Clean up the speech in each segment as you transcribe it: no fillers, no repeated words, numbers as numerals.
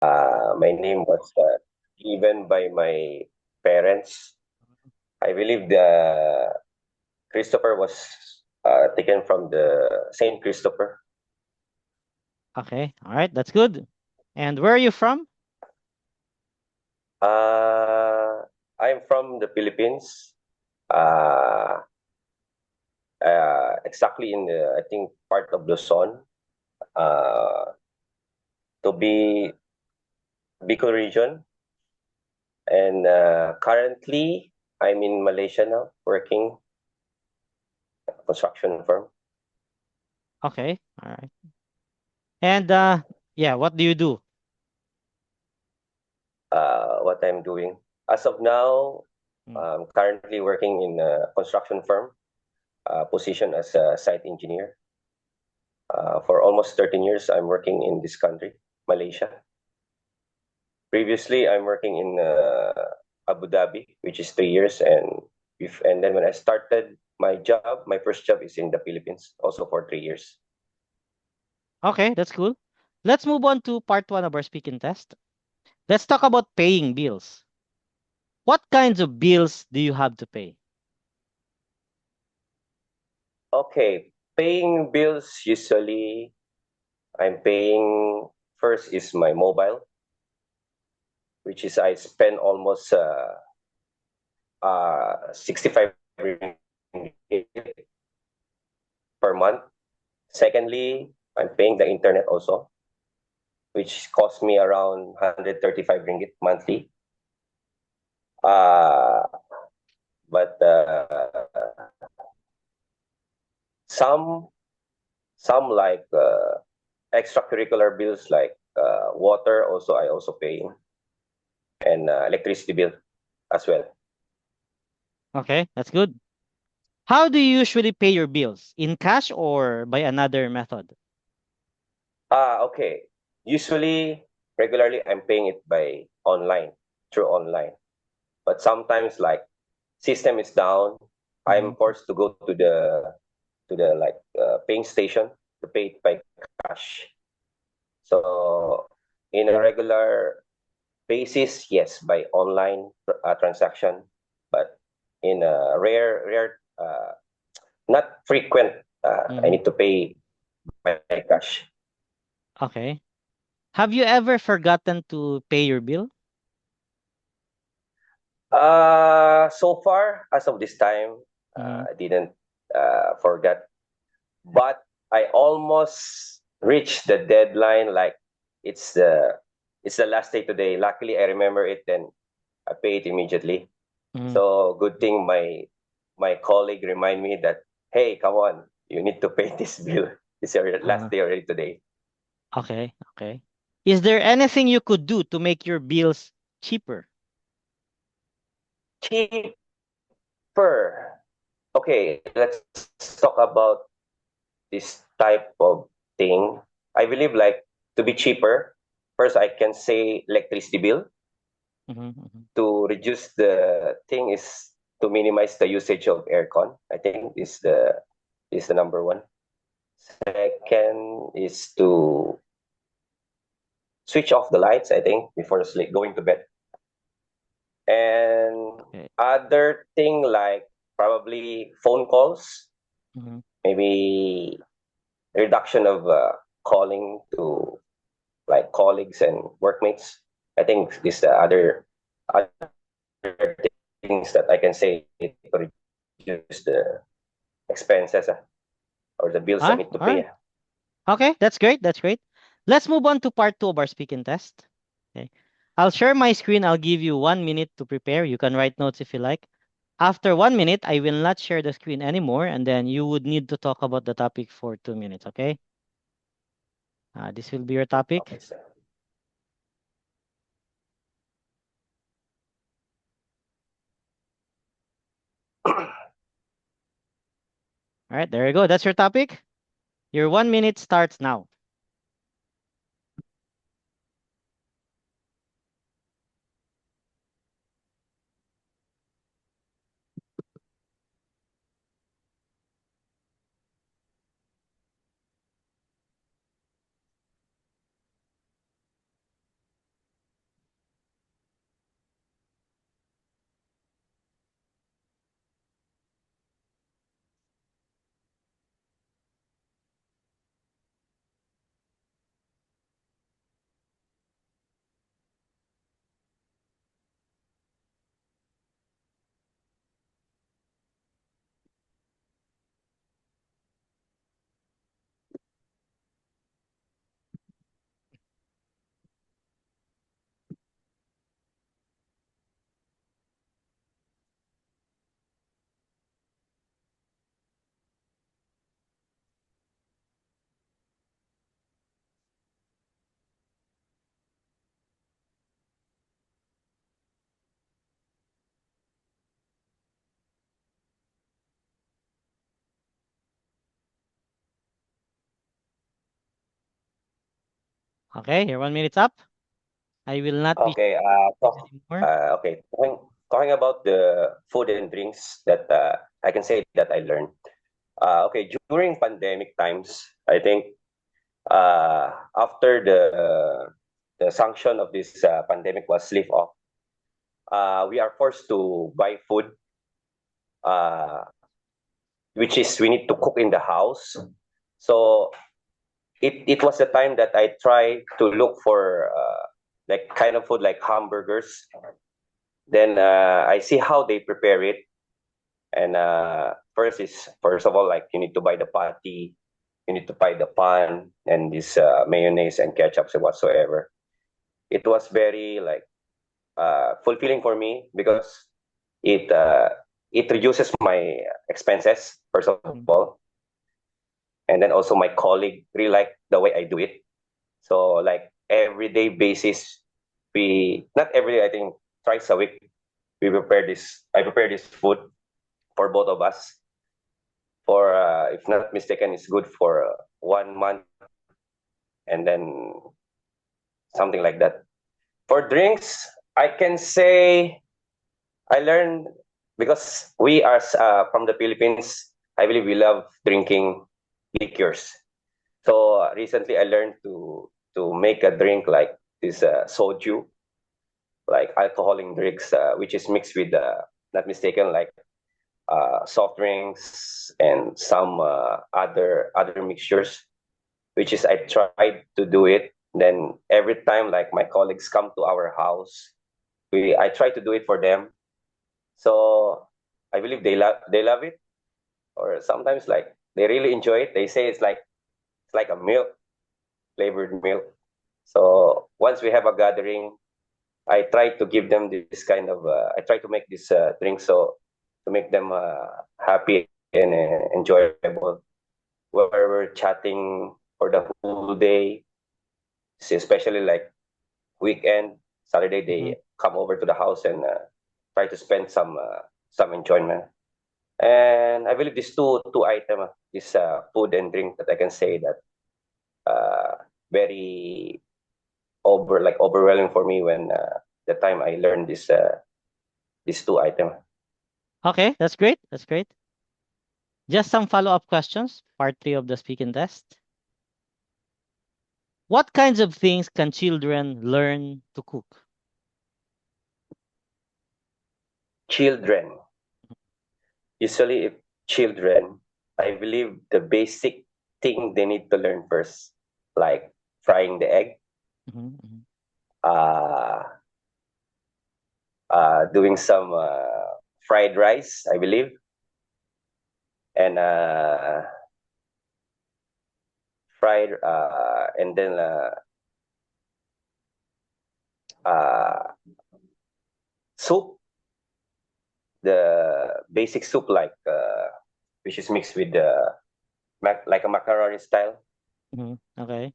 My name was given by my parents. I believe the Christopher was taken from the Saint Christopher. Okay. All right. That's good. And where are you from? Uh, I'm from the Philippines. Uh, exactly in the, I think, part of Luzon. Uh, to be Bicol region. And currently, I'm in Malaysia now, working construction firm. Okay. All right. And yeah, what do you do? What I'm doing as of now, Mm. I'm currently working in a construction firm, position as a site engineer. For almost 13 years, I'm working in this country, Malaysia. Previously, I'm working in Abu Dhabi, which is 3 years, and and then when I started my job, my first job is in the Philippines, also for 3 years. Okay, that's cool. Let's move on to part one of our speaking test. Let's talk about paying bills. What kinds of bills do you have to pay? Okay, paying bills usually I'm paying first is my mobile, which is I spend almost 65 ringgit per month. Secondly, I'm paying the internet also, which costs me around 135 ringgit monthly. Uh, but some some like extracurricular bills like water also I also paying and electricity bill as well. Okay, that's good. How do you usually pay your bills? In cash or by another method? Okay. Usually, regularly, I'm paying it by online, through online. But sometimes, like system is down, I'm Mhm. forced to go to the like paying station to pay it by cash. So, in a regular basis, yes, by online transaction, but in a rare, not frequent, I Mhm. need to pay by cash. Okay. Have you ever forgotten to pay your bill? So far, as of this time, Mhm. I didn't forget, but I almost reached the deadline. Like it's the it's the last day today. Luckily, I remember it, then I pay it immediately. Mhm. So good thing my colleague remind me that, hey, come on, you need to pay this bill. It's your last Uh, day already today. okay, okay. Is there anything you could do to make your bills cheaper? Cheaper. Okay, let's talk about this type of thing. I believe like to be cheaper, first I can say electricity bill. Mhm. Mhm. To reduce the thing is to minimize the usage of aircon. I think is the number one. Second is to switch off the lights, I think, before sleep going to bed. And Okay. other thing like probably phone calls, Mhm. maybe reduction of calling to like colleagues and workmates. I think this the other things that I can say to reduce the expenses or the bills I Ah, need to all pay. right. Okay, that's great. That's great. Let's move on to part two of our speaking test. Okay. I'll share my screen. I'll give you 1 minute to prepare. You can write notes if you like. After 1 minute, I will not share the screen anymore, and then you would need to talk about the topic for 2 minutes. Okay. This will be your Okay, topic. sir. All right, there you go. That's your topic. Your 1 minute starts now. Okay, your 1 minute's up. I will not be Okay. anymore. Okay. Talking about the food and drinks that I can say that I learned. Okay, during pandemic times, I think after the sanction of this pandemic was lift off, we are forced to buy food, uh, which is we need to cook in the house. So it was the time that I tried to look for like kind of food like hamburgers. Then I see how they prepare it, and first of all, like you need to buy the patty, you need to buy the pan and this mayonnaise and ketchup and whatsoever. It was very like fulfilling for me because it uh, it reduces my expenses first of Mhm. all, and then also my colleague really like the way I do it. So like everyday basis, we not every day, I think twice a week we prepare this. I prepare this food for both of us. For if not mistaken, it's good for 1 month, and then something like that. For drinks, I can say I learned because we are from the Philippines. I believe we love drinking liqueurs. So recently, I learned to make a drink like this soju, like alcoholic drinks, which is mixed with, not mistaken, like soft drinks and some other mixtures. Which is I tried to do it. Then every time, like my colleagues come to our house, we I try to do it for them. So I believe they love it, or sometimes like they really enjoy it. They say it's like a milk flavored milk. So once we have a gathering, I try to give them this kind of. I try to make this drink so to make them happy and enjoyable. Where we're chatting for the whole day, especially like weekend, Saturday, Mhm. they come over to the house and try to spend some enjoyment. And I believe these two item, this food and drink that I can say that very overwhelming for me when the time I learned this these two item. Okay, that's great. That's great. Just some follow-up questions, part 3 of the speaking test. What kinds of things can children learn to cook? Children, usually if children, I believe the basic thing they need to learn first, like frying the egg, Mhm, mhm. uh, doing some fried rice, I believe, and fried and then uh, soup, the basic soup like which is mixed with the like a macaroni style. Mhm. Okay.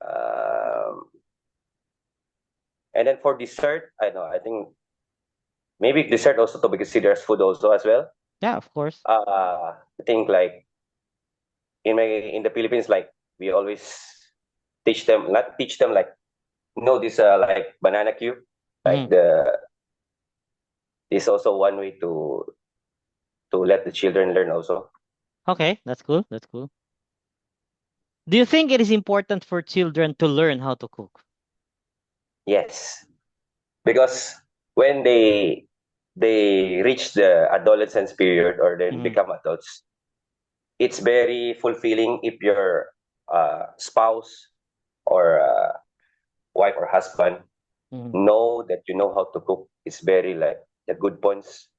Um, and then for dessert, I know I think maybe dessert also to be considered as food also as well. Yeah, of course. I think like in the Philippines, like we always teach them, not teach them like no this like banana cube, like Mhm. the is also one way to let the children learn also. Okay, that's cool. That's cool. Do you think it is important for children to learn how to cook? Yes, because when they reach the adolescence period or then Mhm, become adults, it's very fulfilling if your spouse or wife or husband mhm. know that you know how to cook. It's very like the good points,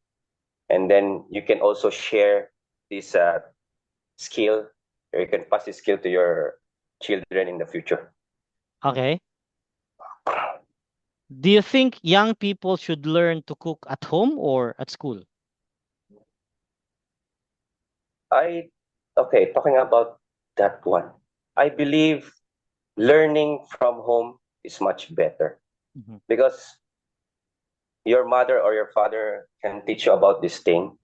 and then you can also share this skill, or you can pass this skill to your children in the future. Okay. Do you think young people should learn to cook at home or at school? I Okay, talking about that one. I believe learning from home is much better Mhm, because your mother or your father can teach you about this thing,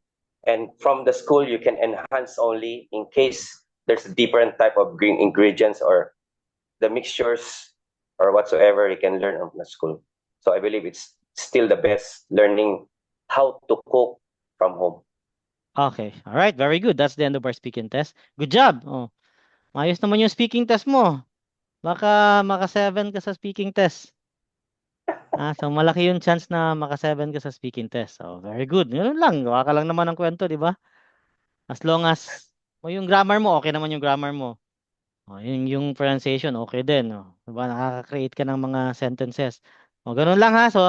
and from the school you can enhance only in case there's different type of green ingredients or the mixtures or whatsoever you can learn from the school. So I believe it's still the best learning how to cook from home. Okay. All right. Very good. That's the end of our speaking test. Good job. Oh, ayos naman yung speaking test mo. Baka maka-7 ka sa speaking test. So malaki yung chance na maka-7 ka sa speaking test. So, very good. Yun lang. Gawa ka lang naman ng kwento, di ba? As long as yung grammar mo, okay naman yung grammar mo. Yung pronunciation, okay din. Diba? Nakaka-create ka ng mga sentences. Ganun lang ha. So,